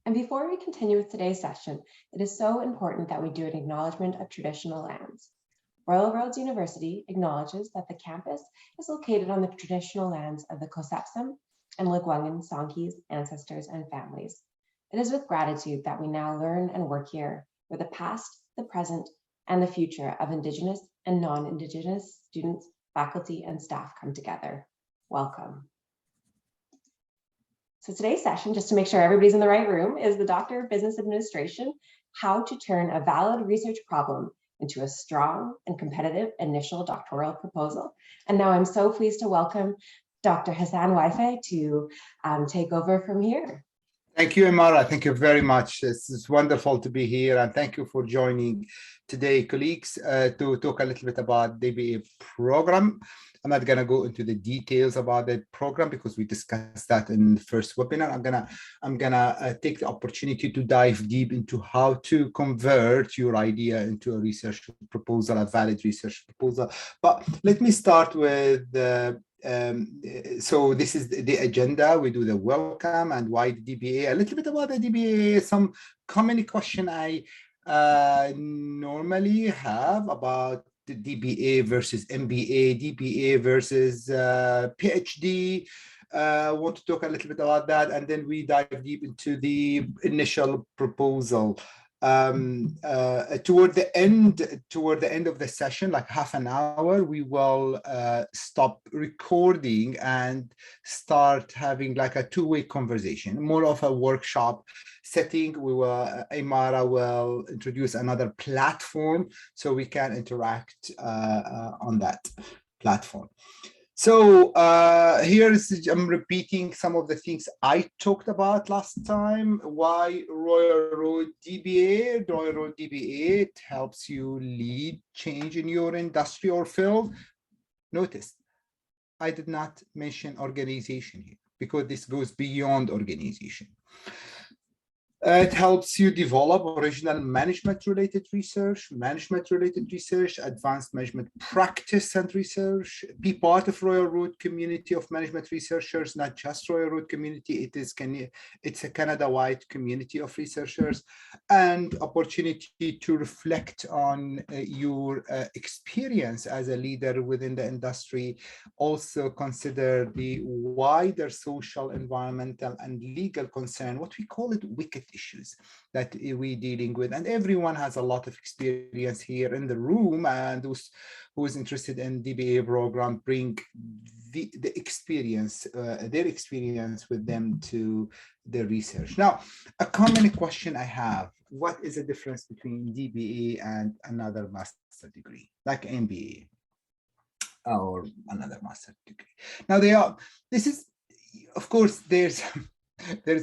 And before we continue with today's session, it is so important that we do an acknowledgement of traditional lands. Royal Roads University acknowledges that the campus is located on the traditional lands of the Kosapsum and Lekwungen Songhees ancestors and families. It is with gratitude that we now learn and work here, where the past, the present, and the future of Indigenous and non-Indigenous students, faculty, and staff come together. Welcome. So today's session, just to make sure everybody's in the right room, is the Doctor of Business Administration, how to turn a valid research problem into a strong and competitive initial doctoral proposal. And now I'm so pleased to welcome Dr. Hassan Wafai to take over from here. Thank you, Imara. Thank you very much. It's wonderful to be here, and thank you for joining today, colleagues, to talk a little bit about the DBA program. I'm not going to go into the details about the program because we discussed that in the first webinar. I'm gonna take the opportunity to dive deep into how to convert your idea into a research proposal, a valid research proposal. But let me start with so this is the agenda. We do the welcome and why the DBA, a little bit about the DBA, some common question I normally have about the DBA versus MBA, DBA versus PhD. Want to talk a little bit about that, and then we dive deep into the initial proposal. Toward the end of the session, like half an hour, we will stop recording and start having like a two-way conversation, more of a workshop setting. Imara will introduce another platform so we can interact on that platform. So I'm repeating some of the things I talked about last time. Why Royal Road DBA? Royal Road DBA, it helps you lead change in your industry or field. Notice, I did not mention organization here because this goes beyond organization. It helps you develop original management-related research, advanced management practice and research, be part of Royal Road community of management researchers, not just Royal Road community, it's a Canada-wide community of researchers, and opportunity to reflect on your experience as a leader within the industry. Also consider the wider social, environmental, and legal concern, what we call it wicked issues that we're dealing with, and everyone has a lot of experience here in the room, and those who is interested in DBA program bring the experience, their experience with them to the research. Now, a common question I have: what is the difference between DBA and another master degree, like MBA or another master degree? Now, this is, of course, there's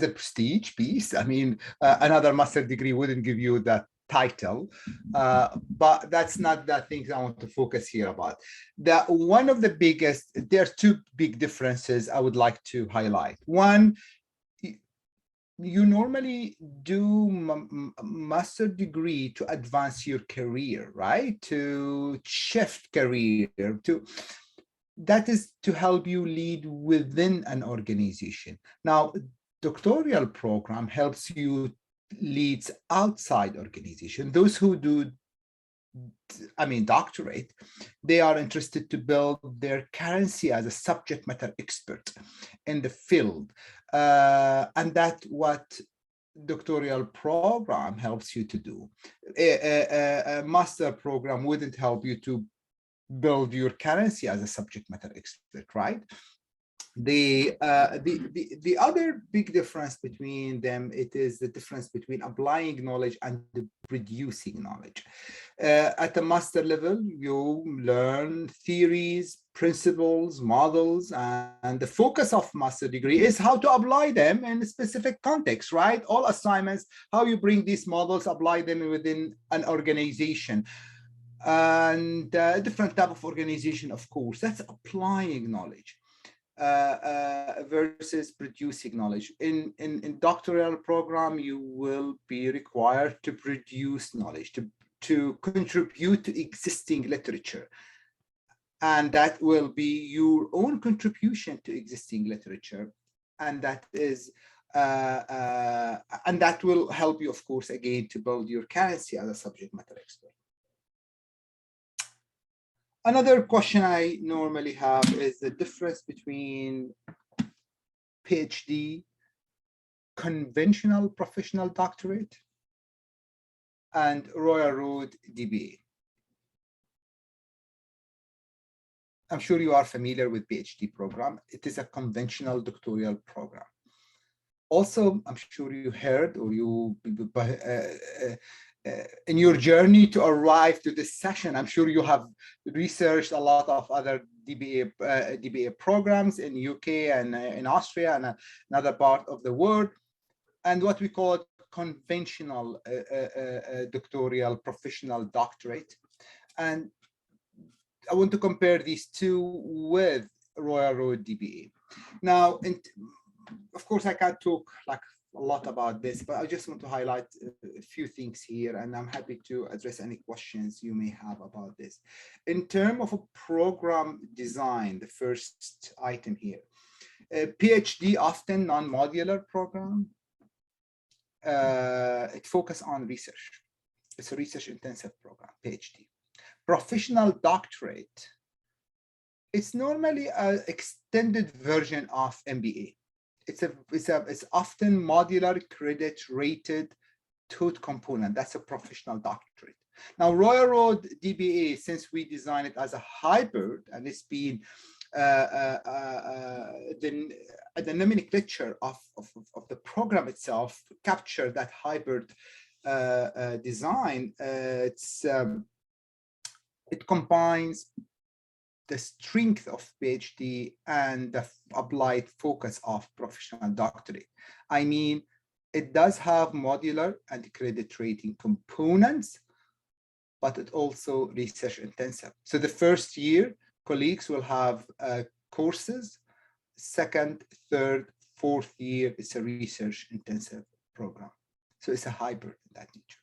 a prestige piece. I mean, another master degree wouldn't give you that title, but that's not the things I want to focus here about. One of the biggest, there are two big differences I would like to highlight. One, you normally do master degree to advance your career, right? To shift career, that is to help you lead within an organization. Now, doctoral program helps you lead outside organization. Those who do, doctorate, they are interested to build their currency as a subject matter expert in the field. And that's what doctoral program helps you to do. A master program wouldn't help you to build your currency as a subject matter expert, right? The other big difference between them, it is the difference between applying knowledge and producing knowledge. At the master level, you learn theories, principles, models, and the focus of master degree is how to apply them in a specific context, right? All assignments, how you bring these models, apply them within an organization. And different type of organization, of course, that's applying knowledge. Versus producing knowledge. In doctoral program, you will be required to produce knowledge, to contribute to existing literature. And that will be your own contribution to existing literature. And that is And that will help you, of course, again, to build your currency as a subject matter expert. Another question I normally have is the difference between PhD, conventional professional doctorate, and Royal Road DBA. I'm sure you are familiar with PhD program. It is a conventional doctoral program. Also, I'm sure you heard, or you in your journey to arrive to this session, I'm sure you have researched a lot of other DBA programs in UK and in Austria and another part of the world, and what we call conventional doctoral professional doctorate. And I want to compare these two with Royal Road DBA. Now, of course, I can't talk like a lot about this, but I just want to highlight a few things here, and I'm happy to address any questions you may have about this. In terms of a program design, the first item here, PhD often non-modular program. It focuses on research. It's a research intensive program, PhD. Professional doctorate, it's normally an extended version of MBA. It's often modular, credit rated, taught component. That's a professional doctorate. Now, Royal Road DBA, since we designed it as a hybrid, and it's been the nomenclature of the program itself to capture that hybrid design. It combines the strength of PhD and the applied focus of professional doctorate. I mean, it does have modular and credit rating components, but it also research intensive. So the first year, colleagues will have courses. Second, third, fourth year, it's a research intensive program. So it's a hybrid in that nature.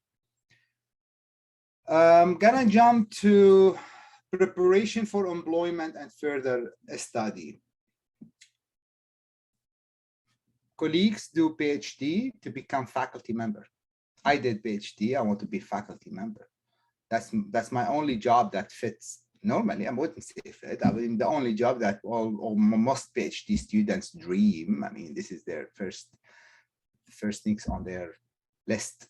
I'm gonna jump to preparation for employment and further study. Colleagues do PhD to become faculty member. I did PhD, I want to be faculty member. That's my only job that fits. Normally, I wouldn't say fit. I mean, the only job that all most PhD students dream. I mean, this is their first things on their list.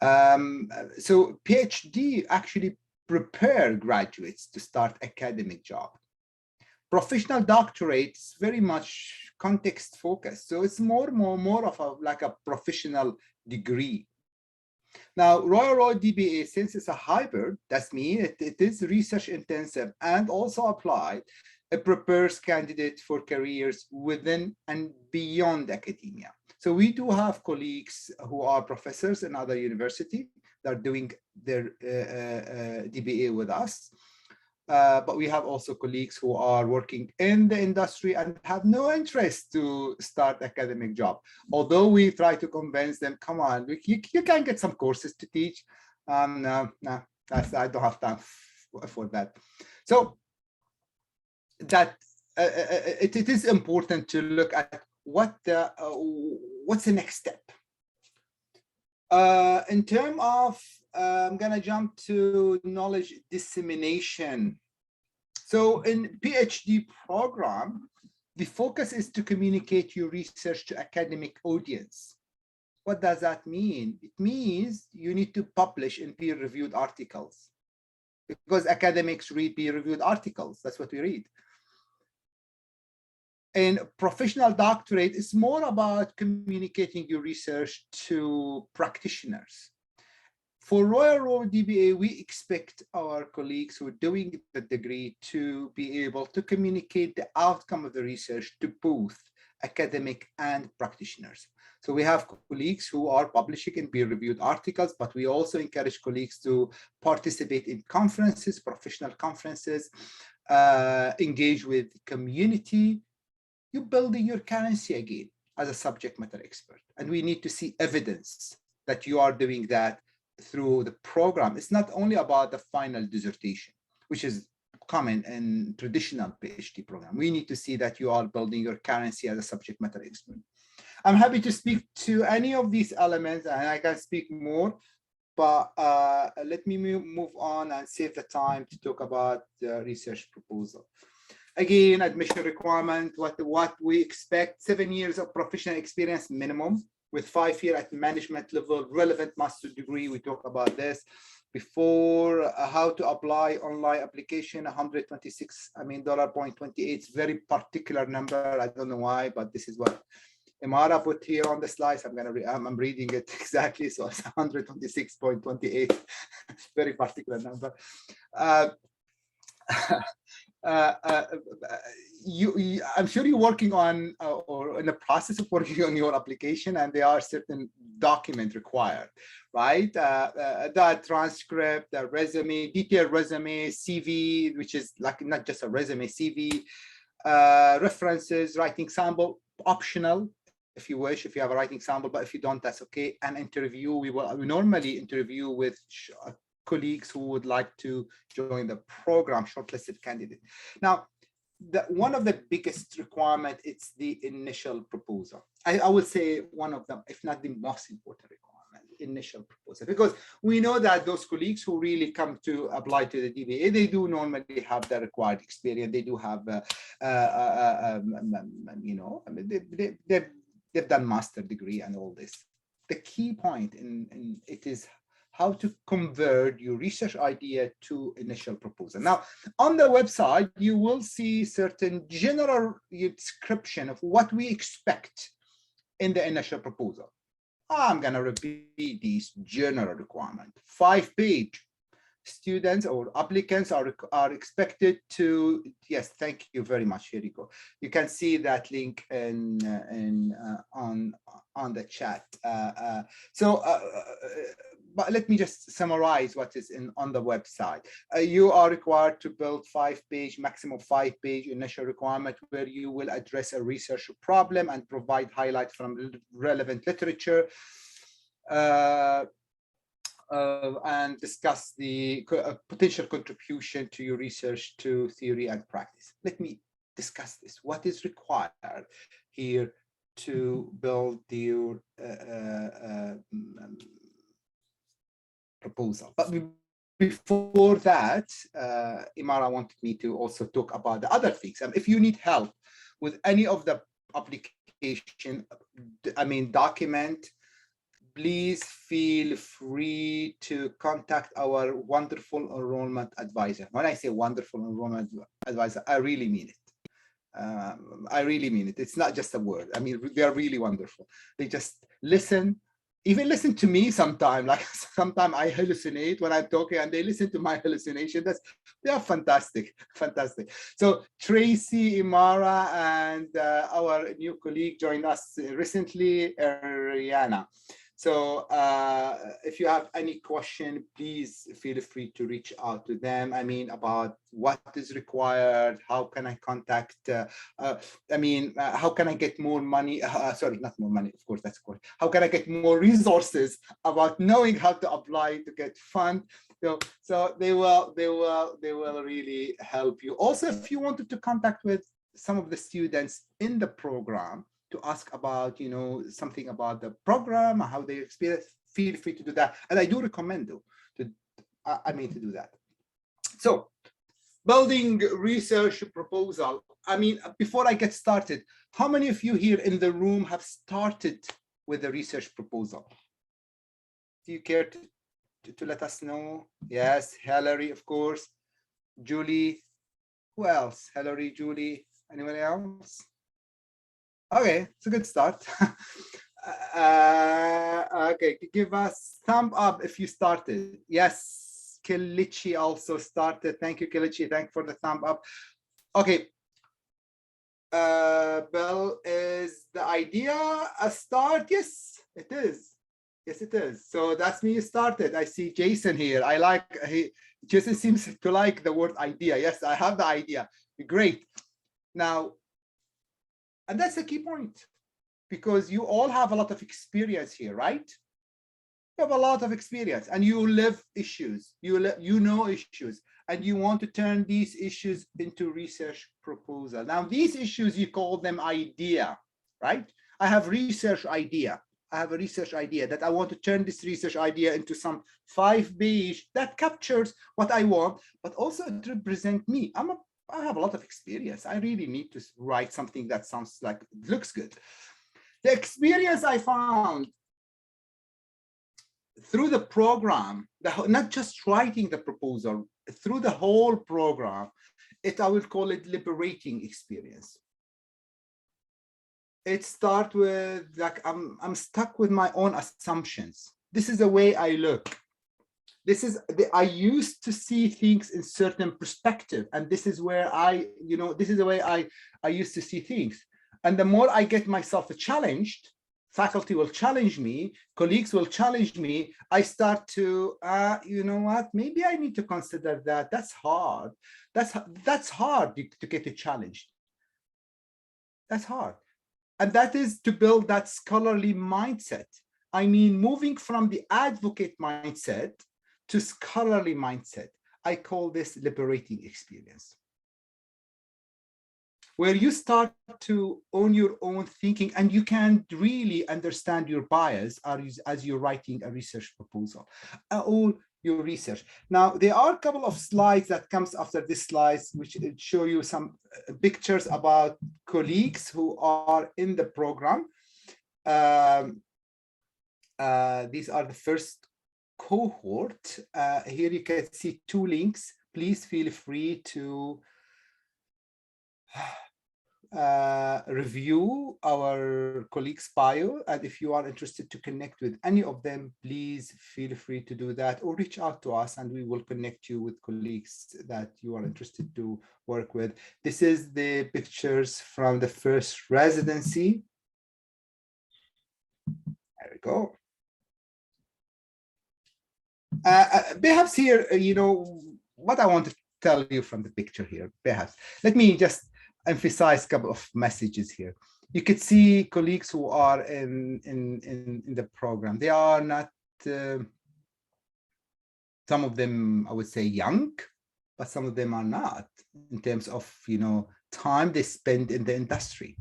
So PhD actually prepare graduates to start academic job. Professional doctorate is very much context focused. So it's more of like a professional degree. Now, Royal Road DBA, since it's a hybrid, that means it is research intensive and also applied. It prepares candidates for careers within and beyond academia. So we do have colleagues who are professors in other universities that are doing their DBA with us. But we have also colleagues who are working in the industry and have no interest to start academic job. Although we try to convince them, come on, you can get some courses to teach. No, I don't have time for that. So that it is important to look at what's the next step. In terms of, I'm gonna jump to knowledge dissemination. So in PhD program, the focus is to communicate your research to academic audience. What does that mean? It means you need to publish in peer-reviewed articles, because academics read peer-reviewed articles. That's what we read. And professional doctorate is more about communicating your research to practitioners. For Royal Road DBA, we expect our colleagues who are doing the degree to be able to communicate the outcome of the research to both academic and practitioners. So we have colleagues who are publishing in peer-reviewed articles, but we also encourage colleagues to participate in conferences, professional conferences, engage with the community. You're building your currency again as a subject matter expert. And we need to see evidence that you are doing that through the program. It's not only about the final dissertation, which is common in traditional PhD program. We need to see that you are building your currency as a subject matter expert. I'm happy to speak to any of these elements, and I can speak more, but let me move on and save the time to talk about the research proposal. Again, admission requirement, what we expect: 7 years of professional experience minimum, with 5 years at management level, relevant master degree. We talk about this before. How to apply: online application, $126.28. It's very particular number. I don't know why, but this is what Imara put here on the slides. I'm reading it exactly. So it's 126.28. Very particular number. I'm sure you're working on or in the process of working on your application, and there are certain documents required, right? The transcript, the resume, detailed resume, CV, which is like not just a resume, CV, references, writing sample, optional if you wish, if you have a writing sample, but if you don't, that's okay. An interview, we normally interview with colleagues who would like to join the program, shortlisted candidate. Now, one of the biggest requirement, it's the initial proposal. I would say one of them, if not the most important requirement, initial proposal, because we know that those colleagues who really come to apply to the DBA, they do normally have the required experience. They do have, they've done master degree and all this. The key point in it is how to convert your research idea to initial proposal. Now, on the website, you will see certain general description of what we expect in the initial proposal. I'm going to repeat these general requirements. 5-page. Students or applicants are expected to, yes, thank you very much. Here you go. You can see that link on the chat. But let me just summarize what is on the website. You are required to build 5-page, maximum 5-page initial requirement, where you will address a research problem and provide highlights from relevant literature. And discuss the potential contribution to your research to theory and practice. Let me discuss this. What is required here to build your proposal? But before that, Imara wanted me to also talk about the other things. If you need help with any of the application, document, please feel free to contact our wonderful enrollment advisor. When I say wonderful enrollment advisor, I really mean it. I really mean it. It's not just a word. They are really wonderful. They just listen, even listen to me sometimes. Like sometimes I hallucinate when I'm talking, and they listen to my hallucination. They are fantastic, fantastic. So Tracy, Imara, and our new colleague joined us recently, Rihanna. So if you have any question, please feel free to reach out to them. About what is required, how can I contact, how can I get more money? Sorry, not more money, of course, that's cool. How can I get more resources about knowing how to apply to get fund? So they will really help you. Also, if you wanted to contact with some of the students in the program, to ask about, something about the program, how they experience, feel free to do that. And I do recommend to do that. So building research proposal. Before I get started, how many of you here in the room have started with a research proposal? Do you care to let us know? Yes, Hillary, of course. Julie, who else? Hillary, Julie, anyone else? Okay, it's a good start. Okay, give us thumb up if you started. Yes, Kilichi also started. Thank you, Kilichi. Thank you for the thumb up. Okay. Bill, is the idea a start? Yes, it is. Yes, it is. So that's me started. I see Jason here. Jason seems to like the word idea. Yes, I have the idea. Great. Now, and that's a key point, because you all have a lot of experience here, right? You have a lot of experience, and you live issues, you know issues, and you want to turn these issues into research proposal. Now, these issues, you call them idea, right? I have research idea. I have a research idea that I want to turn this research idea into some 5-page that captures what I want, but also it represents me. I have a lot of experience. I really need to write something that sounds like, looks good. The experience I found through the program, not just writing the proposal, through the whole program, I will call it liberating experience. It starts with like, I'm stuck with my own assumptions. This is the way I look. I used to see things in certain perspective, and this is where this is the way I used to see things. And the more I get myself challenged, faculty will challenge me, colleagues will challenge me, I start to, you know what, maybe I need to consider that. That's hard. That's hard to get challenged. That's hard. And that is to build that scholarly mindset. I mean, moving from the advocate mindset to scholarly mindset. I call this liberating experience, where you start to own your own thinking and you can really understand your bias as you're writing a research proposal, all your research. Now, there are a couple of slides that comes after this slides, which show you some pictures about colleagues who are in the program. These are the first cohort. Here you can see 2 links. Please feel free to review our colleagues' bio, and if you are interested to connect with any of them, please feel free to do that, or reach out to us and we will connect you with colleagues that you are interested to work with. This is the pictures from the first residency. There we go. Perhaps here, you know, what I want to tell you from the picture here, perhaps. Let me just emphasize a couple of messages here. You could see colleagues who are in the program. They are not, some of them, I would say, young, but some of them are not, in terms of, you know, time they spend in the industry.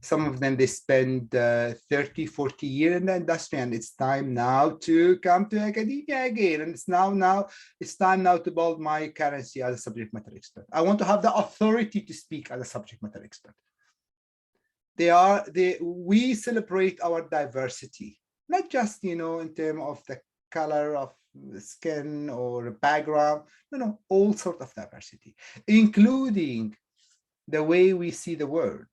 Some of them, they spend 30, 40 years in the industry, and it's time now to come to academia again. And it's time now to build my currency as a subject matter expert. I want to have the authority to speak as a subject matter expert. We celebrate our diversity, not just, you know, in terms of the color of the skin or background, no, all sorts of diversity, including the way we see the world.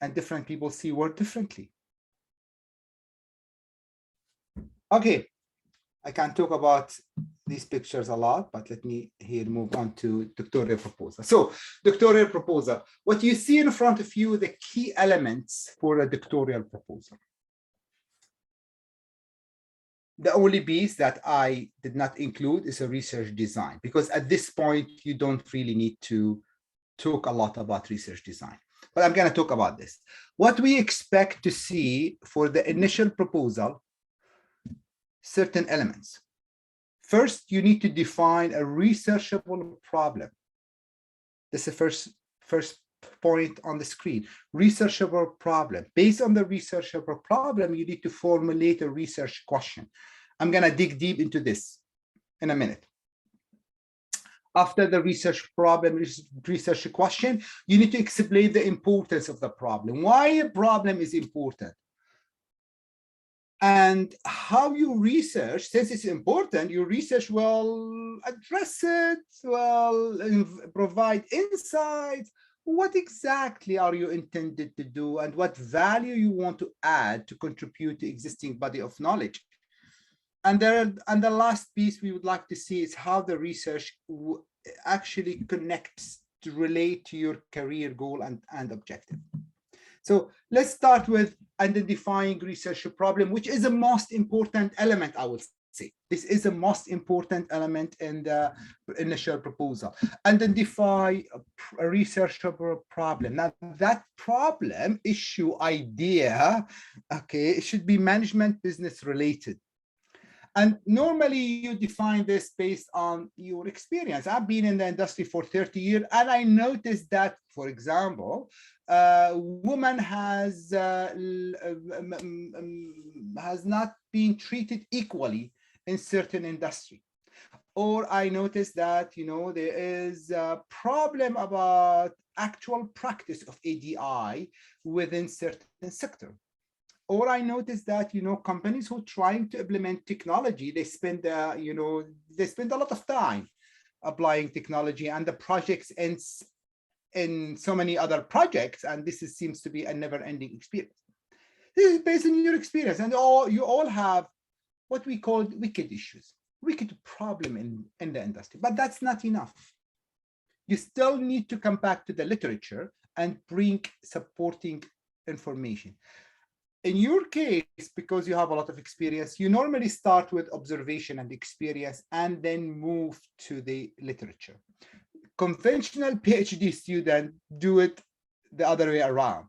And different people see world differently. Okay, I can talk about these pictures a lot, but let me here move on to doctoral proposal. So, doctoral proposal. What you see in front of you, the key elements for a doctoral proposal. The only piece that I did not include is a research design, because at this point, you don't really need to talk a lot about research design. But I'm going to talk about this. What we expect to see for the initial proposal, certain elements. First, you need to define a researchable problem. This is the first point on the screen. Researchable problem. Based on the researchable problem, you need to formulate a research question. I'm going to dig deep into this in a minute. After the research problem, research question, you need to explain the importance of the problem, why a problem is important, and how you research. Since it's important, your research will address it, will provide insights. What exactly are you intended to do, and what value you want to add to contribute to existing body of knowledge? And the last piece we would like to see is how the research actually connects to relate to your career goal and objective. So let's start with identifying research problem, which is the most important element, I would say. This is the most important element in the initial proposal. Identify a researchable problem. Now, that problem, issue, idea, okay, it should be management business related. And normally you define this based on your experience. I've been in the industry for 30 years, and I noticed that, for example, woman has not been treated equally in certain industry. Or I noticed that, there is a problem about actual practice of ADI within certain sector. Or I noticed that, companies who are trying to implement technology, they spend, they spend a lot of time applying technology, and the projects ends in so many other projects, and seems to be a never-ending experience. This is based on your experience, and you all have what we call wicked issues, wicked problem in the industry, but that's not enough. You still need to come back to the literature and bring supporting information. In your case, because you have a lot of experience, you normally start with observation and experience and then move to the literature. Conventional PhD students do it the other way around.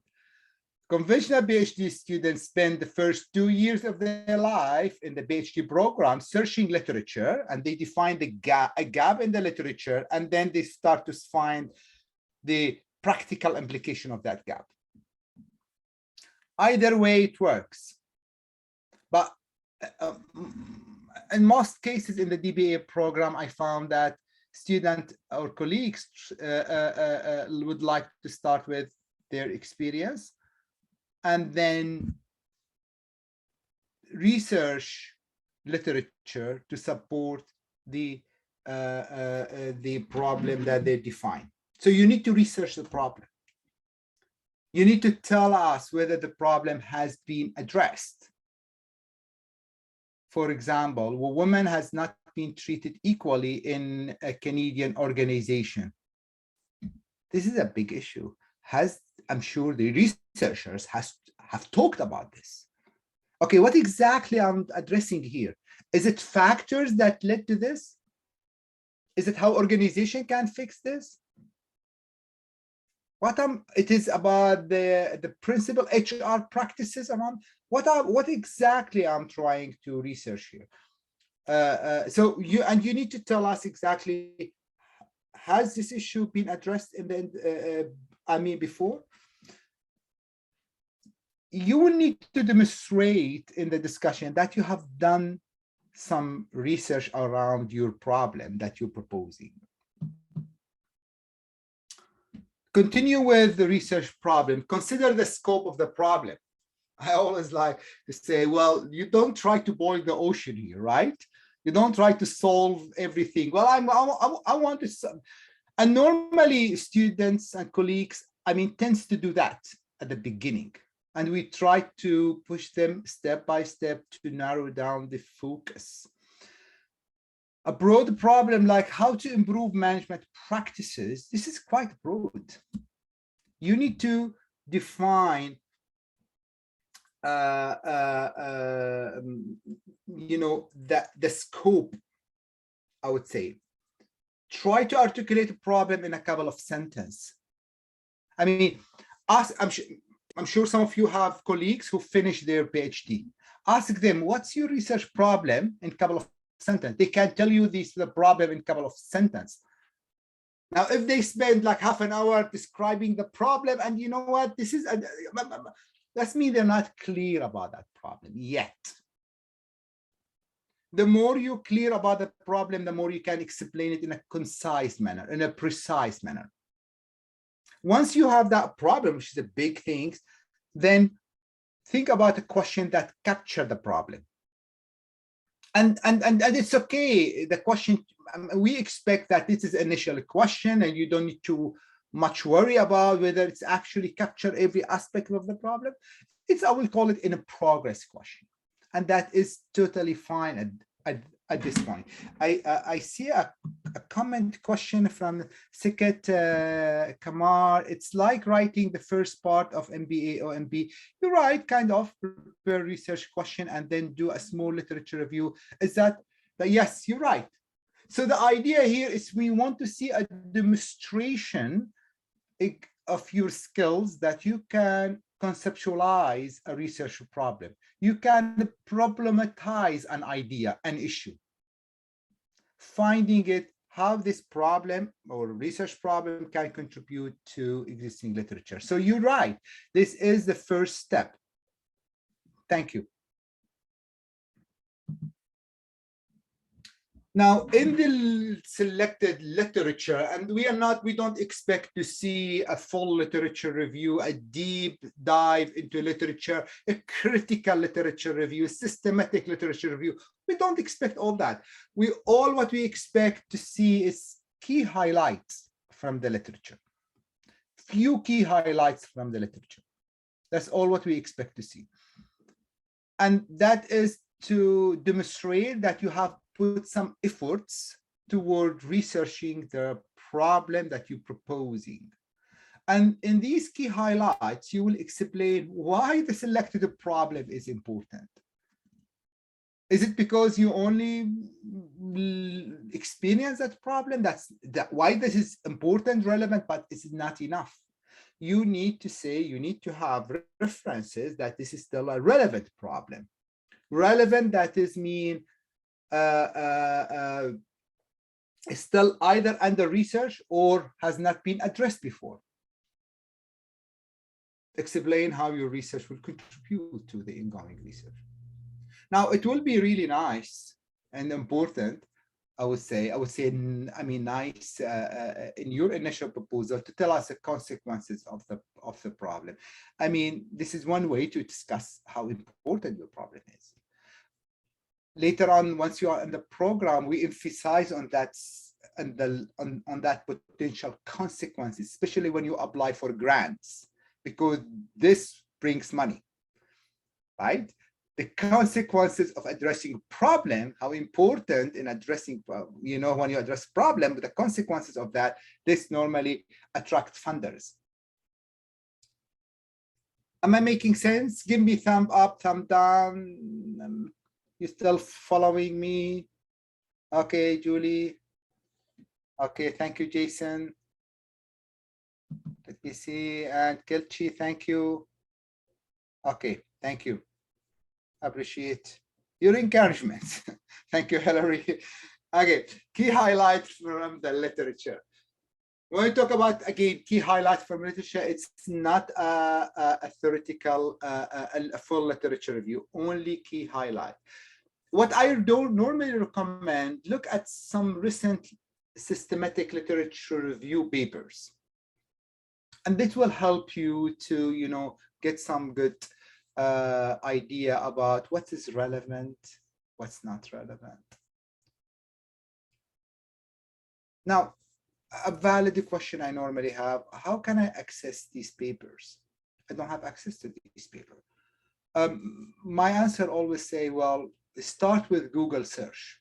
Conventional PhD students spend the first 2 years of their life in the PhD program searching literature, and they define a gap in the literature, and then they start to find the practical implication of that gap. Either way, it works. But in most cases in the DBA program, I found that students or colleagues would like to start with their experience and then research literature to support the problem that they define. So you need to research the problem. You need to tell us whether the problem has been addressed. For example, a woman has not been treated equally in a Canadian organization. This is a big issue. I'm sure the researchers have talked about this. Okay, what exactly I'm addressing here? Is it factors that led to this? Is it how organization can fix this? It is about the principal HR practices around what exactly I'm trying to research here. So you need to tell us exactly, has this issue been addressed in the before? You will need to demonstrate in the discussion that you have done some research around your problem that you're proposing. Continue with the research problem. Consider the scope of the problem. I always like to say, well, you don't try to boil the ocean here, right? You don't try to solve everything. Well, I want to, and normally students and colleagues, tends to do that at the beginning. And we try to push them step by step to narrow down the focus. A broad problem like how to improve management practices, this is quite broad. You need to define, the scope, I would say. Try to articulate a problem in a couple of sentences. I'm sure some of you have colleagues who finished their PhD. Ask them, what's your research problem in a couple of sentences? They can tell you the problem in a couple of sentences. Now, if they spend like half an hour describing the problem, and you know what, that means they're not clear about that problem yet. The more you're clear about the problem, the more you can explain it in a concise manner, in a precise manner. Once you have that problem, which is a big thing, then think about a question that captures the problem. And it's okay. The question, we expect that this is initial question and you don't need to much worry about whether it's actually captured every aspect of the problem. I will call it in a progress question. And that is totally fine at this point. I see a comment question from Siket Kamar. It's like writing the first part of MBA or MB. You're right, kind of prepare research question and then do a small literature review. Is that yes, you're right. So the idea here is we want to see a demonstration of your skills that you can conceptualize a research problem. You can problematize an idea, an issue, finding it how this problem or research problem can contribute to existing literature. So you're right. This is the first step. Thank you. Now, in the selected literature, and we don't expect to see a full literature review, a deep dive into literature, a critical literature review, systematic literature review. We don't expect all that. What we expect to see is key highlights from the literature. Few key highlights from the literature. That's all what we expect to see. And that is to demonstrate that you have put some efforts toward researching the problem that you're proposing. And in these key highlights, you will explain why the selected problem is important. Is it because you only experience that problem? That's why this is important, relevant, but it's not enough. You need to say, you need to have references that this is still a relevant problem. Relevant, that is mean is still either under research or has not been addressed before. Explain how your research will contribute to the ongoing research. Now, it will be really nice and important, I would say, nice in your initial proposal to tell us the consequences of the problem. I mean, this is one way to discuss how important your problem is. Later on, once you are in the program, we emphasize on that on that potential consequences, especially when you apply for grants, because this brings money, right? The consequences of addressing problem, how important in addressing, when you address problem, the consequences of that, this normally attracts funders. Am I making sense? Give me thumb up, thumb down. You still following me? Okay, Julie. Okay, thank you, Jason. Let me see, and Kelchi, thank you. Okay, thank you. Appreciate your encouragement. Thank you, Hillary. Okay, key highlights from the literature. When we talk about, again, key highlights from literature, it's not a theoretical, a full literature review, only key highlight. What I don't normally recommend, look at some recent systematic literature review papers. And this will help you to, get some good idea about what is relevant, what's not relevant. Now, a valid question I normally have, how can I access these papers? I don't have access to these papers. My answer always say, well, start with Google search.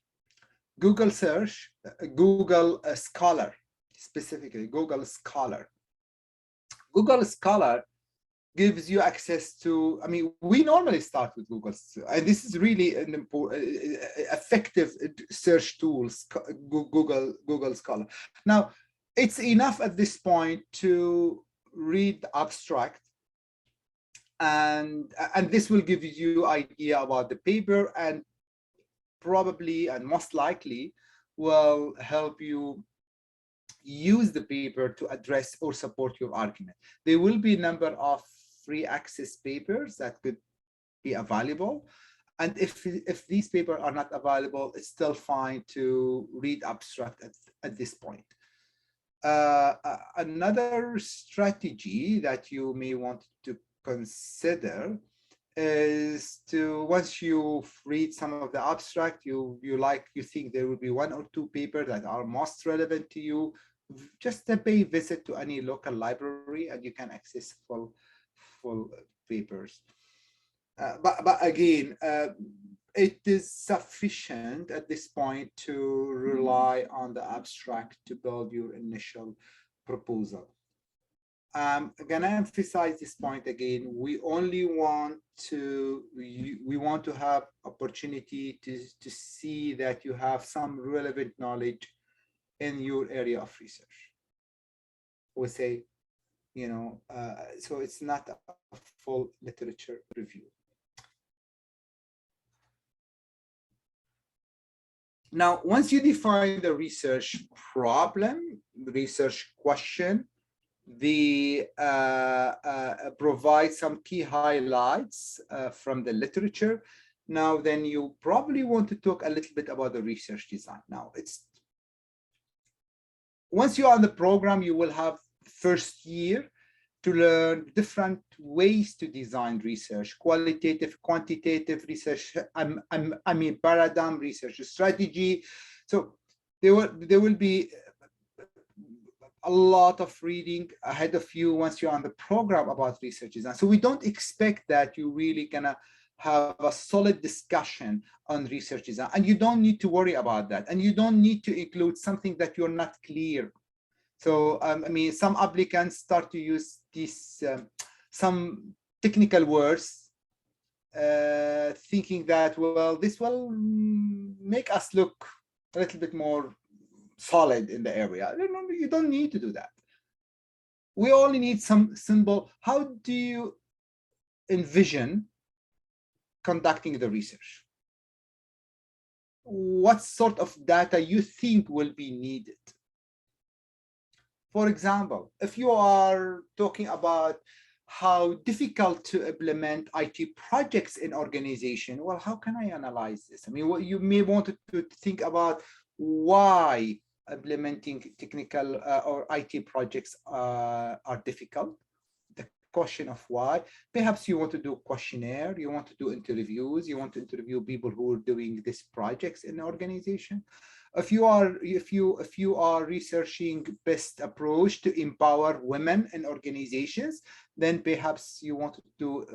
Google search, Google Scholar, specifically Google Scholar. Google Scholar gives you access to, we normally start with Google, and this is really an important, effective search tools, Google Scholar. Now, it's enough at this point to read the abstract, and this will give you idea about the paper, and probably and most likely will help you use the paper to address or support your argument. There will be a number of free access papers that could be available. And if these papers are not available, it's still fine to read abstract at this point. Another strategy that you may want to consider is to, once you read some of the abstract, you think there will be one or two papers that are most relevant to you, just pay visit to any local library and you can access full papers. But again, it is sufficient at this point to rely on the abstract to build your initial proposal. I'm gonna emphasize this point again. We only want to have opportunity to see that you have some relevant knowledge in your area of research. We say So it's not a full literature review. Now, once you define the research problem, research question, the provide some key highlights from the literature. Now, then you probably want to talk a little bit about the research design. Now, once you're on the program, you will have first year to learn different ways to design research, qualitative, quantitative research, I mean paradigm research strategy. So there will be a lot of reading ahead of you once you're on the program about research design. So we don't expect that you're really gonna have a solid discussion on research design, and you don't need to worry about that. And you don't need to include something that you're not clear. So, I mean, some applicants start to use these, some technical words, thinking that, well, this will make us look a little bit more solid in the area. You don't need to do that. We only need some symbol. How do you envision conducting the research? What sort of data you think will be needed? For example, if you are talking about how difficult to implement IT projects in organization, well, how can I analyze this? I mean, what you may want to think about why implementing technical or IT projects are difficult. The question of why. Perhaps you want to do a questionnaire, you want to do interviews, you want to interview people who are doing these projects in the organization. If you are researching best approach to empower women in organizations, then perhaps you want to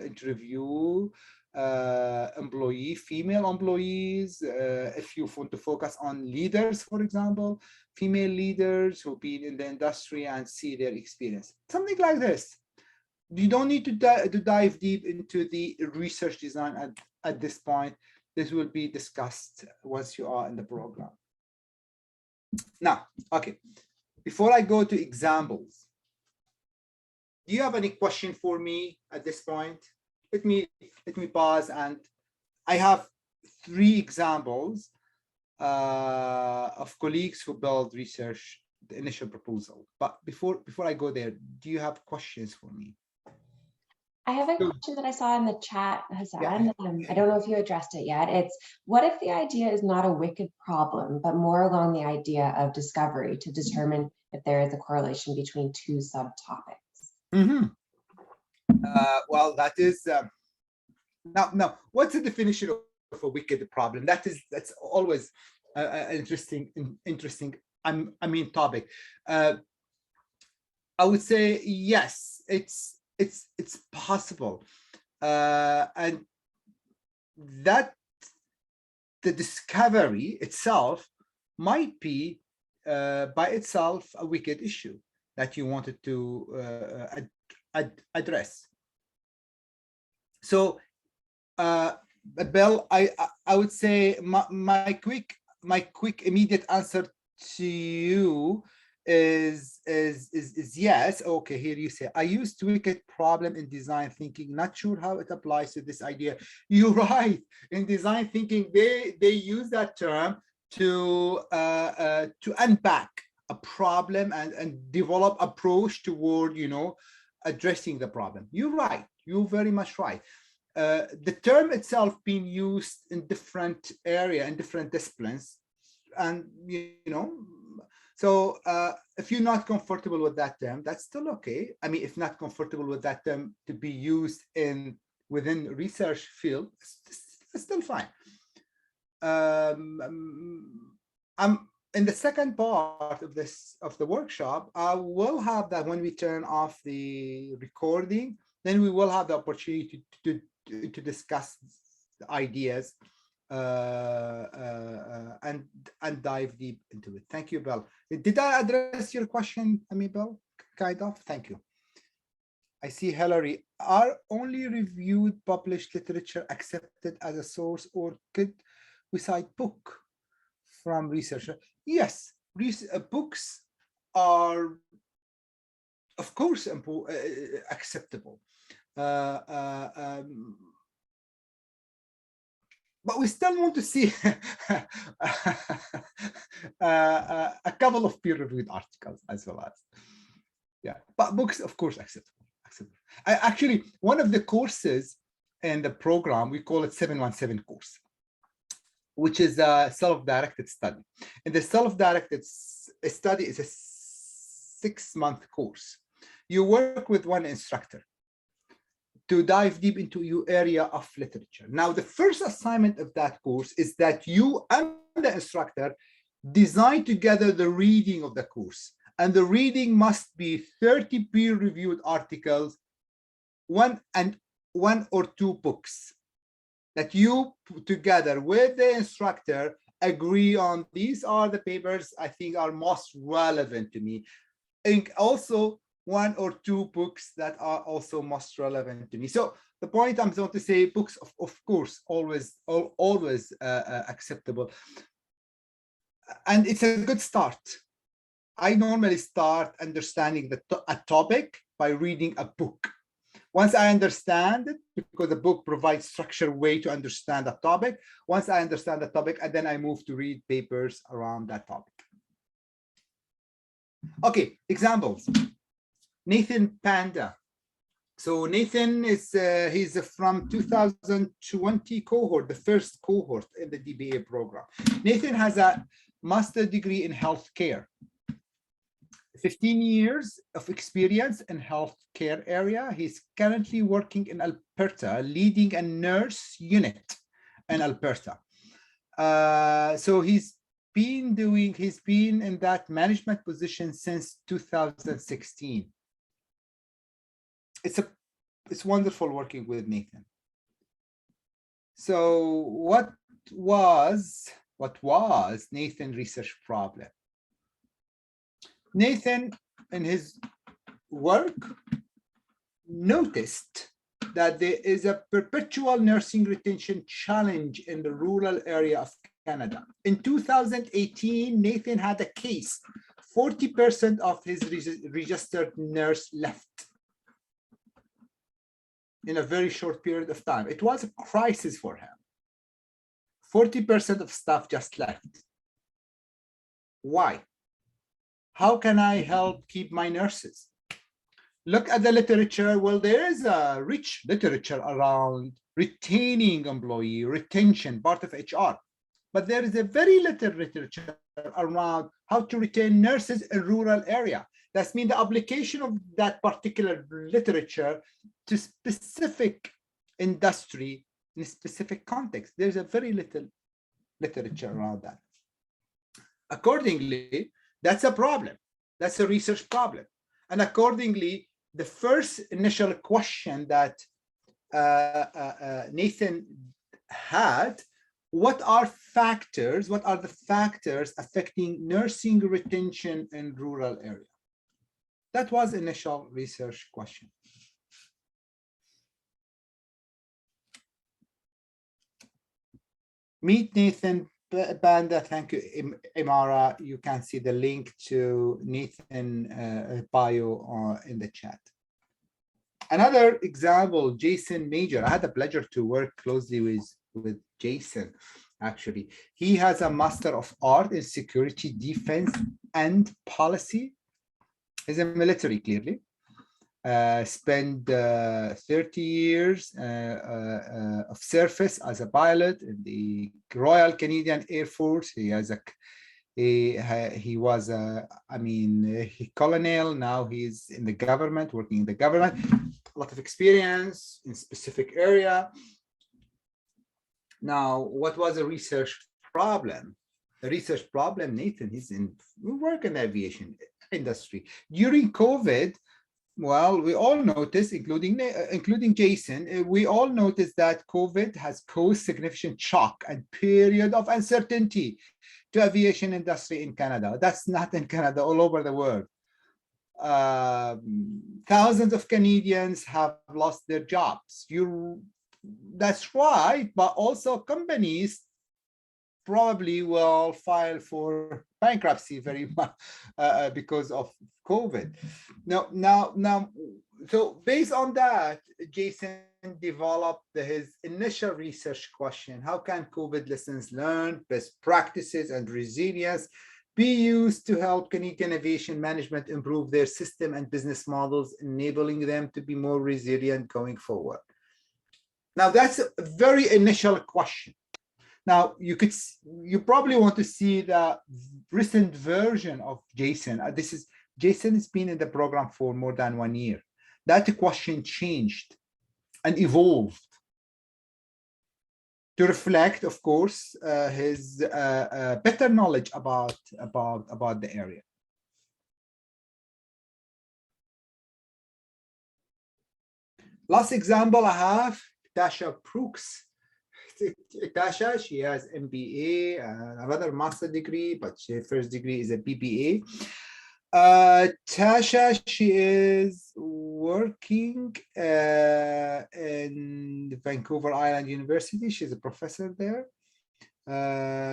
interview female employees. If you want to focus on leaders, for example, female leaders who've been in the industry and see their experience, something like this. You don't need to dive deep into the research design at this point. This will be discussed once you are in the program. Now, okay, before I go to examples, do you have any question for me at this point? Let me pause, and I have 3 examples of colleagues who build research, the initial proposal. But before I go there, do you have questions for me? I have a question that I saw in the chat, Hassan. I don't know if you addressed it yet. It's, what if the idea is not a wicked problem, but more along the idea of discovery to determine if there is a correlation between 2 subtopics? Mm-hmm. Well, that is, now, what's the definition of a wicked problem? That's always an interesting, I mean, topic. I would say, yes, it's possible, and that the discovery itself might be by itself a wicked issue that you wanted to address. So, Bill, I would say my quick immediate answer to you is yes. Okay, here you say, I used wicked problem in design thinking, not sure how it applies to this idea. You're right. In design thinking, they use that term to unpack a problem and develop approach toward, addressing the problem. You're right. You're very much right. The term itself being used in different area and different disciplines, and so if you're not comfortable with that term, that's still okay. I mean, if not comfortable with that term to be used within research field, it's still fine. In the second part of the workshop, I will have that when we turn off the recording, then we will have the opportunity to discuss the ideas and dive deep into it. Thank you, Bill. Did I address your question, Bill? Kind of. Thank you. I see Hillary. Are only reviewed published literature accepted as a source, or could we cite book from researcher? Yes, books are of course, acceptable. But we still want to see a couple of peer-reviewed articles as well as, yeah. But books, of course, acceptable. Actually, one of the courses in the program, we call it 717 course, which is a self-directed study. And the self-directed study is a 6-month course. You work with one instructor to dive deep into your area of literature. Now, the first assignment of that course is that you and the instructor design together the reading of the course. And the reading must be 30 peer-reviewed articles, one or two books that you put together with the instructor, agree on. These are the papers I think are most relevant to me. And also, one or two books that are also most relevant to me. So the point I'm going to say, books, of course, always acceptable. And it's a good start. I normally start understanding a topic by reading a book. Once I understand it, because the book provides structured way to understand a topic, once I understand the topic, and then I move to read papers around that topic. Okay, examples. Nathan Panda. So Nathan is he's from 2020 cohort, the first cohort in the DBA program. Nathan has a master's degree in healthcare, 15 years of experience in healthcare area. He's currently working in Alberta, leading a nurse unit in Alberta. So he's been in that management position since 2016. It's wonderful working with Nathan. So what was Nathan's research problem? Nathan, in his work, noticed that there is a perpetual nursing retention challenge in the rural area of Canada. In 2018, Nathan had a case. 40% of his registered nurse left in a very short period of time. It was a crisis for him. 40% of staff just left. Why? How can I help keep my nurses? Look at the literature. Well, there is a rich literature around retaining employee retention, part of HR. But there is a very little literature around how to retain nurses in rural area. That means the application of that particular literature to specific industry in a specific context. There's a very little literature around that. Accordingly, that's a problem. That's a research problem. And accordingly, the first initial question that Nathan had, what are the factors affecting nursing retention in rural area? That was initial research question. Meet Nathan Banda. Thank you, Imara. You can see the link to Nathan bio in the chat. Another example, Jason Major. I had the pleasure to work closely with Jason, actually. He has a Master of Art in Security, Defense, and Policy. He's a military, clearly. Spent 30 years of service as a pilot in the Royal Canadian Air Force. He has he was a colonel. Now he's in the government, working in the government. A lot of experience in specific area. Now, what was a research problem? The research problem, Nathan, we work in the aviation industry. During COVID, well, we all noticed, including Jason, we all noticed that COVID has caused significant shock and period of uncertainty to aviation industry in Canada. That's not in Canada, all over the world. Thousands of Canadians have lost their jobs. That's right, but also companies probably will file for bankruptcy very much because of COVID. So based on that, Jason developed his initial research question: how can COVID lessons learned, best practices, and resilience be used to help Canadian aviation management improve their system and business models, enabling them to be more resilient going forward? Now, that's a very initial question. Now, you probably want to see the recent version of Jason. Jason has been in the program for more than 1 year. That question changed and evolved to reflect, of course, his better knowledge about the area. Last example I have, TASHA Brooks. TASHA, she has MBA and another master degree, but her first degree is a BBA. TASHA, she is working in Vancouver Island University. She's a professor there.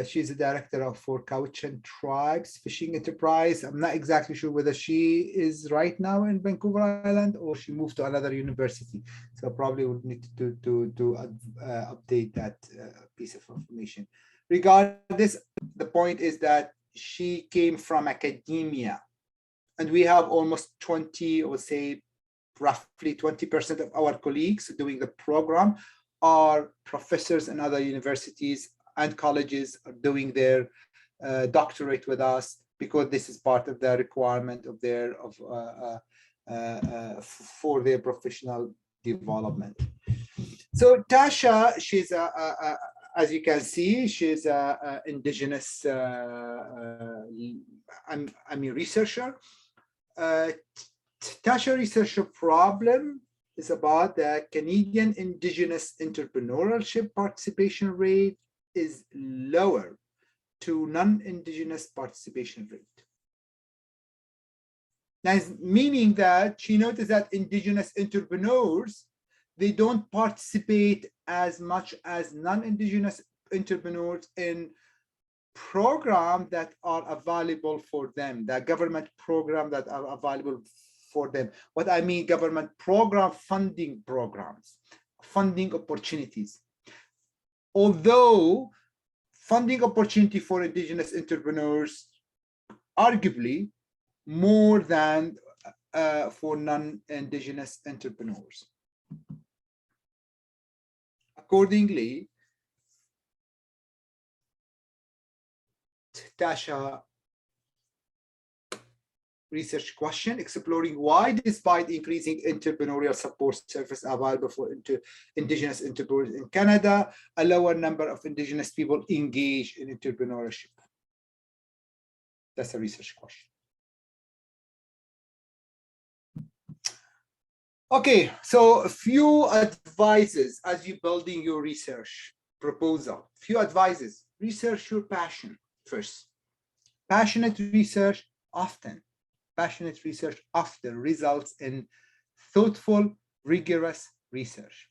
She's a director for Cowichan Tribes Fishing Enterprise. I'm not exactly sure whether she is right now in Vancouver Island or she moved to another university. So probably would need to update that piece of information. Regardless, the point is that she came from academia, and we have almost 20, or say roughly 20% of our colleagues doing the program are professors in other universities and colleges are doing their doctorate with us, because this is part of the requirement of their for their professional development. So TASHA, she's as you can see, she's a indigenous researcher. TASHA researcher problem is about the Canadian Indigenous entrepreneurship participation rate is lower to non-Indigenous participation rate. Now, meaning that she noticed that Indigenous entrepreneurs, they don't participate as much as non-Indigenous entrepreneurs in programs that are available for them, the government program that are available for them. What I mean, government program, funding programs, funding opportunities. Although funding opportunity for Indigenous entrepreneurs, arguably more than for non-Indigenous entrepreneurs. Accordingly, TASHA research question, exploring why, despite increasing entrepreneurial support service available for Indigenous entrepreneurs in Canada, a lower number of Indigenous people engage in entrepreneurship. That's a research question. Okay, so a few advices as you're building your research proposal. Few advices. Research your passion first. Passionate research often results in thoughtful, rigorous research.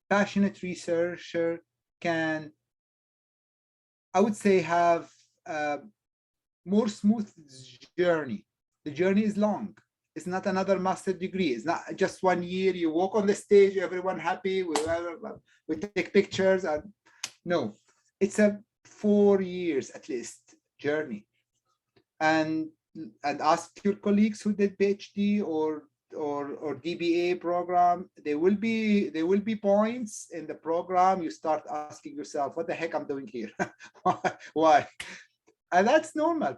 Passionate researcher can, I would say, have a more smooth journey. The journey is long. It's not another master degree. It's not just 1 year. You walk on the stage, everyone happy. We take pictures. And no, it's a 4 years at least journey. And ask your colleagues who did PhD or DBA program. There will be points in the program you start asking yourself, what the heck I'm doing here? Why? And that's normal.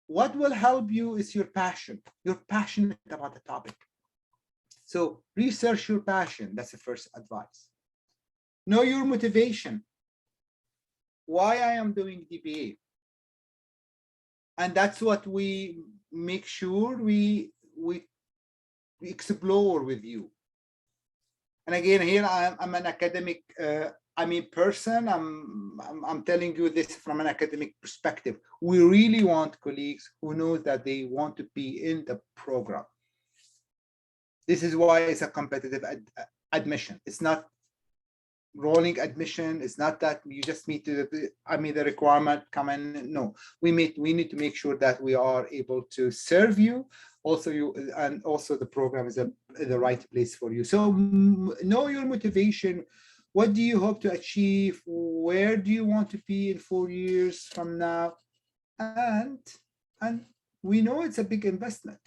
What will help you is your passion. You're passionate about the topic. So research your passion. That's the first advice. Know your motivation. Why I am doing DBA. And that's what we make sure we explore with you. And again, here I'm an academic person. I'm telling you this from an academic perspective. We really want colleagues who know that they want to be in the program. This is why it's a competitive admission. It's not rolling admission. It's not that you just meet the requirement, come in. No, we need to make sure that we are able to serve you. Also, the program is the right place for you. So know your motivation. What do you hope to achieve? Where do you want to be in 4 years from now? And we know it's a big investment.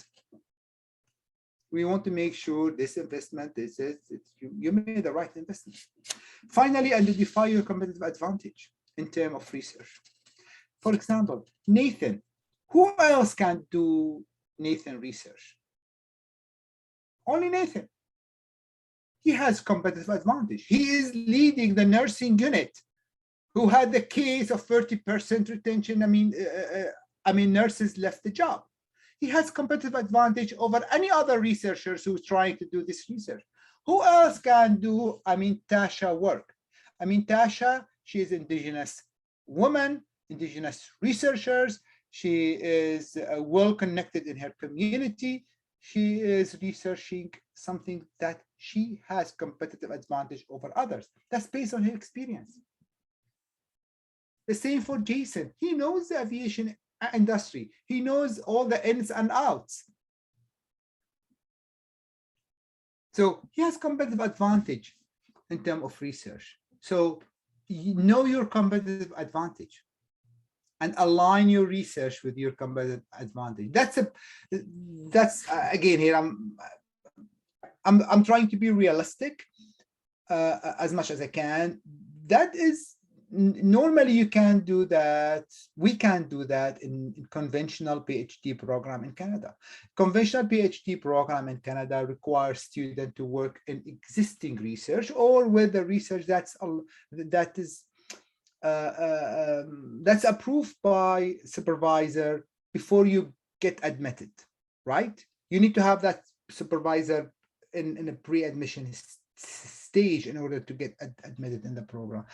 We want to make sure this investment you made the right investment. Finally, identify your competitive advantage in terms of research. For example, Nathan, who else can do Nathan research? Only Nathan. He has competitive advantage. He is leading the nursing unit who had the case of 30% retention. Nurses left the job. He has competitive advantage over any other researchers who's trying to do this research. Who else can do, TASHA work? TASHA, she is indigenous woman, indigenous researchers. She is well connected in her community. She is researching something that she has competitive advantage over others. That's based on her experience. The same for Jason. He knows the aviation industry. He knows all the ins and outs. So he has competitive advantage in terms of research. So you know your competitive advantage and align your research with your competitive advantage. That's again here. I'm trying to be realistic as much as I can. That is normally you can do that. We can do that in conventional PhD program in Canada. Conventional PhD program in Canada requires students to work in existing research or with the research that's approved by supervisor before you get admitted, right? You need to have that supervisor in a pre-admission stage in order to get admitted in the program.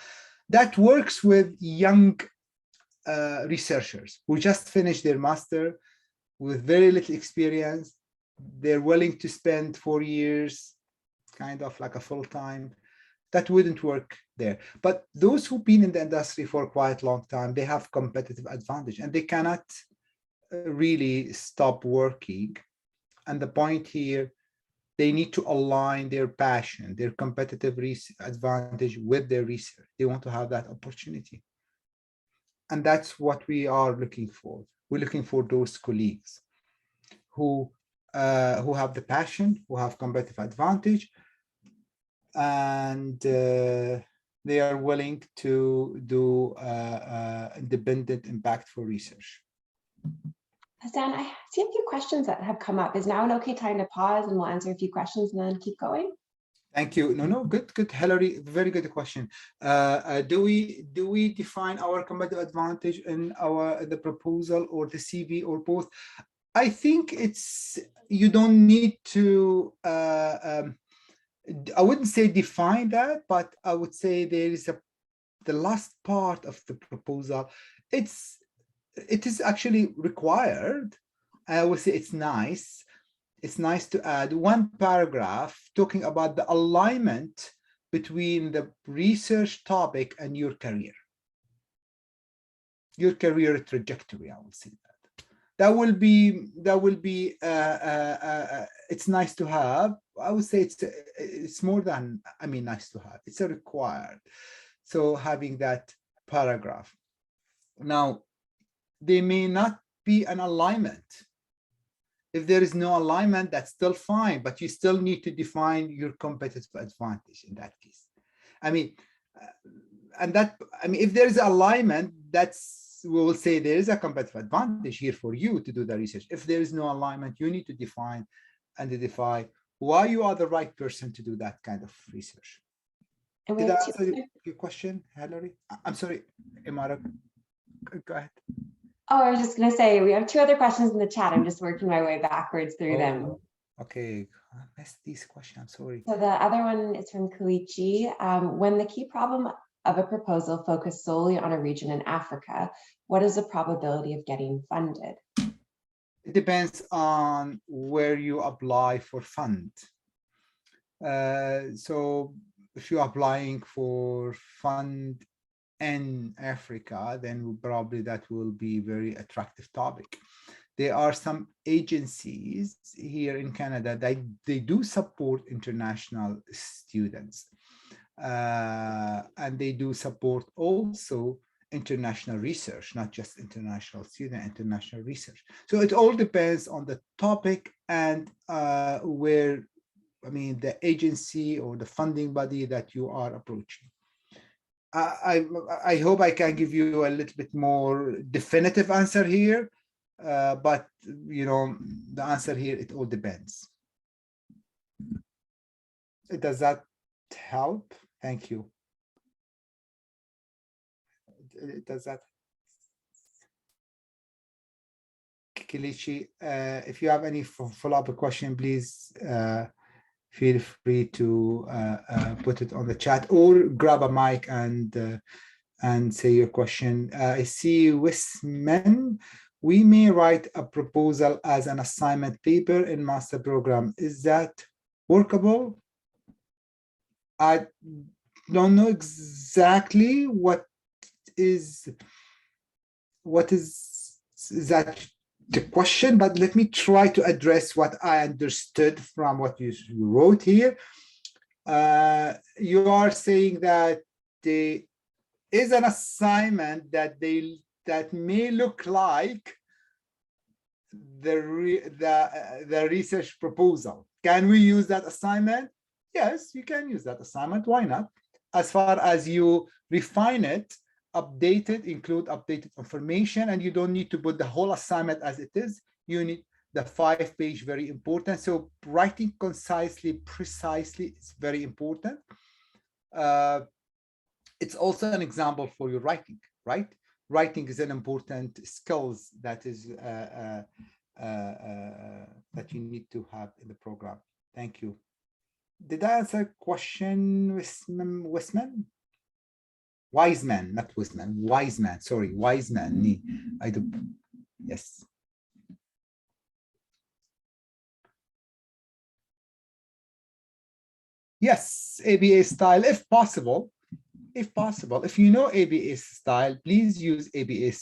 That works with young researchers who just finished their master with very little experience. They're willing to spend 4 years, kind of like a full-time. That wouldn't work there. But those who've been in the industry for quite a long time, they have competitive advantage and they cannot really stop working. And the point here, they need to align their passion, their competitive advantage with their research. They want to have that opportunity. And that's what we are looking for. We're looking for those colleagues who have the passion, who have competitive advantage, and they are willing to do independent, impactful research. Hassan, I see a few questions that have come up. Is now an okay time to pause and we'll answer a few questions and then keep going? Thank you. No, good, Hilary. Very good question. Do we define our competitive advantage in the proposal or the CV or both? I think you don't need to. I wouldn't say define that, but I would say there is the last part of the proposal. It is actually required. I would say it's nice. It's nice to add one paragraph talking about the alignment between the research topic and your career trajectory. I would say that will be it's nice to have. I would say it's more than nice to have. It's a required. So having that paragraph. Now, there may not be an alignment. If there is no alignment, that's still fine, but you still need to define your competitive advantage in that case. If there is alignment, we will say there is a competitive advantage here for you to do the research. If there is no alignment, you need to identify why you are the right person to do that kind of research. Did I answer your question, Hilary? I'm sorry, Imara, go ahead. Oh, I was just going to say, we have 2 other questions in the chat. I'm just working my way backwards through them. Okay, I missed these questions. I'm sorry. So the other one is from Koichi. When the key problem of a proposal focused solely on a region in Africa, what is the probability of getting funded? It depends on where you apply for fund. So if you're applying for fund in Africa, then probably that will be a very attractive topic. There are some agencies here in Canada that they do support international students. And they do support also international research, not just international student, international research. So it all depends on the topic and where, I mean, the agency or the funding body that you are approaching. I hope I can give you a little bit more definitive answer here, but you know, the answer here, it all depends. Does that help? Thank you. Does that? Kilichi, if you have any follow-up question, please feel free to put it on the chat or grab a mic and say your question. I see Wisman. We may write a proposal as an assignment paper in master program. Is that workable? I don't know exactly what is that the question, but let me try to address what I understood from what you wrote here. You are saying that there is an assignment that may look like the research proposal. Can we use that assignment? Yes, you can use that assignment. Why not? As far as you refine it, update it, include updated information, and you don't need to put the whole assignment as it is. You need the 5-page, very important. So writing concisely, precisely is very important. It's also an example for your writing, right? Writing is an important skills that is that you need to have in the program. Thank you. Did I answer question, Wisman? Wiseman, not Wisman, Wiseman, sorry, Wiseman. I do, yes. Yes, ABA style, if possible. If possible, if you know ABA style, please use ABA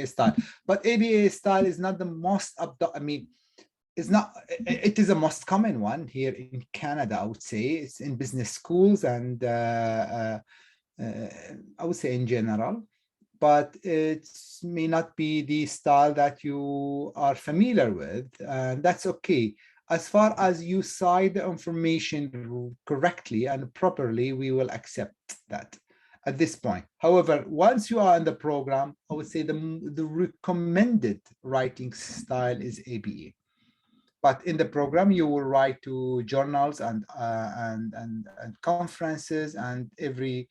style. But ABA style is not the most, I mean, it's not, it is a most common one here in Canada, I would say. It's in business schools and I would say in general, but it may not be the style that you are familiar with, and that's okay. As far as you cite the information correctly and properly, we will accept that at this point. However, once you are in the program, I would say the recommended writing style is ABA. But in the program, you will write to journals and conferences, and every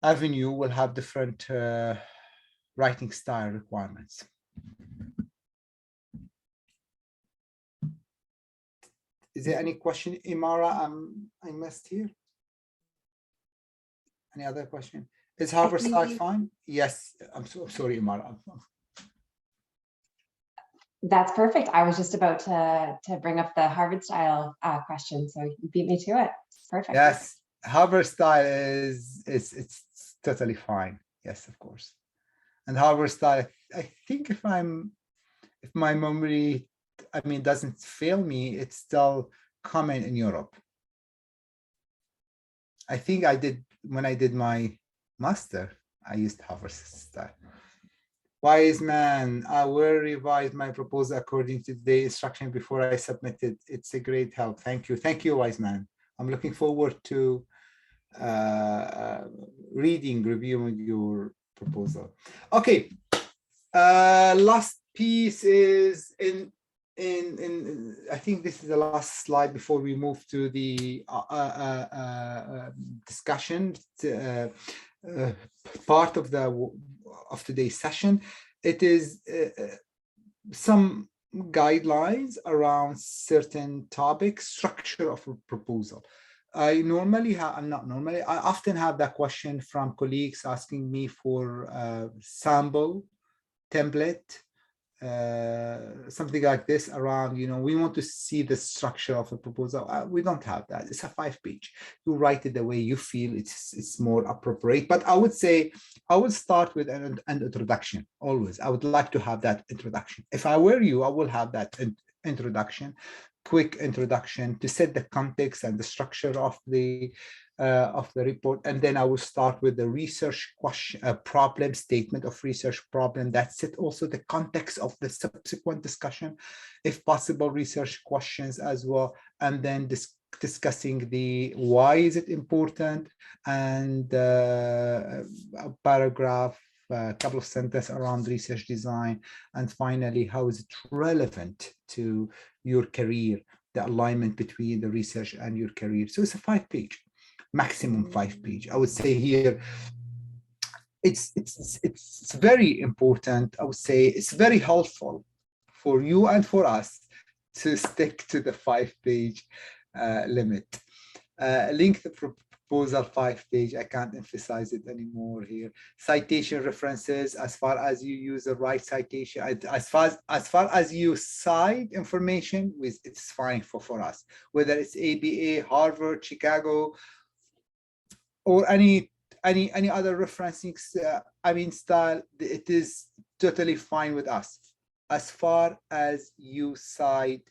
avenue will have different writing style requirements. Is there any question, Imara, I missed here? Any other question? Is Harvard style fine? Yes, I'm so sorry, Imara. That's perfect. I was just about to bring up the Harvard style question, so you beat me to it. Perfect. Yes, Harvard style it's totally fine. Yes, of course. And Harvard style, I think if my memory, I mean, doesn't fail me, it's still common in Europe. I think I did, when I did my master, I used Harvard style. Wiseman, I will revise my proposal according to the instruction before I submit it. It's a great help. Thank you. Thank you, Wiseman. I'm looking forward to reviewing your proposal. Okay. Last piece is in I think this is the last slide before we move to the discussion part of today's session. It is some guidelines around certain topics, structure of a proposal. I often have that question from colleagues asking me for sample template something like this around, we want to see the structure of a proposal. We don't have that. It's a 5-page. You write it the way you feel it's more appropriate. But I would say I will start with an introduction always. I would like to have that introduction. If I were you, I will have that introduction, quick introduction to set the context and the structure of the report, and then I will start with the research question, problem statement of research problem. That's it. Also the context of the subsequent discussion, if possible, research questions as well, and then discussing the why is it important, and a paragraph, a couple of sentences around research design, and finally, how is it relevant to your career, the alignment between the research and your career. So it's a 5-page. Maximum 5-page. I would say here, it's very important. I would say it's very helpful for you and for us to stick to the 5-page limit. Length of proposal 5-page. I can't emphasize it anymore here. Citation references, as far as you use the right citation, as far as you cite information, it's fine for us. Whether it's ABA, Harvard, Chicago, or any other referencing style, it is totally fine with us, as far as you cite,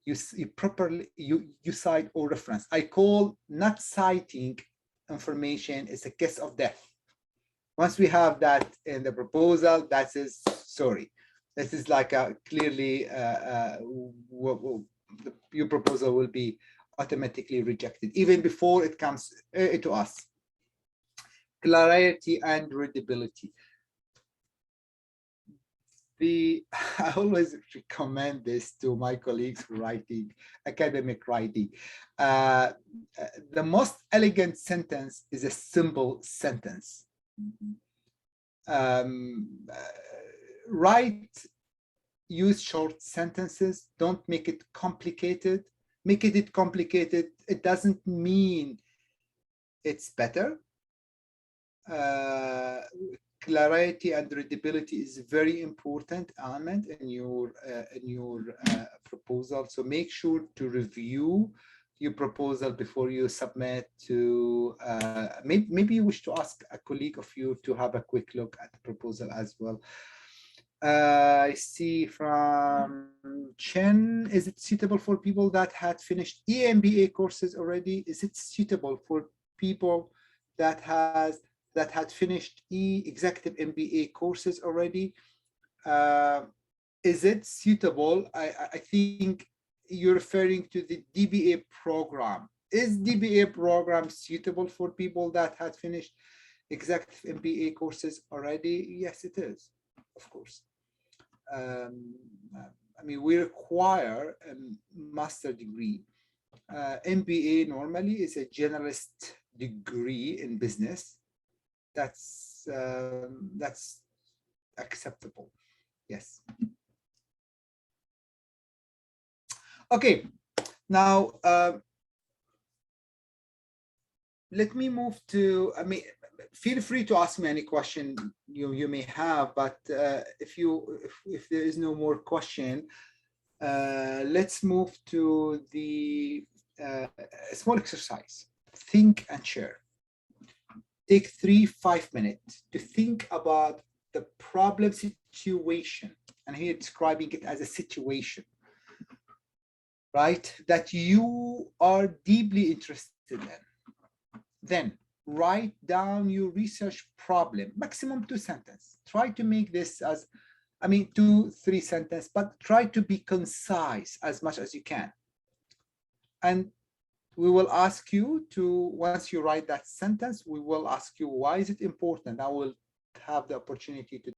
you cite or reference. I call not citing information is a kiss of death. Once we have that in the proposal, that is sorry. This is like a clearly your proposal will be automatically rejected even before it comes to us. Clarity and readability. I always recommend this to my colleagues writing, academic writing. The most elegant sentence is a simple sentence. Use short sentences. Don't make it complicated. Making it complicated, it doesn't mean it's better. Clarity and readability is a very important element in your proposal. So make sure to review your proposal before you submit to. Maybe you wish to ask a colleague of you to have a quick look at the proposal as well. I see from Chen, is it suitable for people that had finished EMBA courses already? Is it suitable for people that had finished executive MBA courses already? Is it suitable? I think you're referring to the DBA program. Is DBA program suitable for people that had finished executive MBA courses already? Yes, it is, of course. I mean, we require a master degree. MBA normally is a generalist degree in business. That's acceptable. Yes. Okay. Now let me move to. I mean, feel free to ask me any question you may have. But if there is no more question, let's move to the small exercise. Think and share. Take 3-5 minutes to think about the problem situation, and here describing it as a situation, right, that you are deeply interested in. Then write down your research problem, maximum 2 sentences. Try to make this as, 2-3 sentences, but try to be concise as much as you can. And we will ask you to, once you write that sentence, we will ask you, why is it important? I will have the opportunity to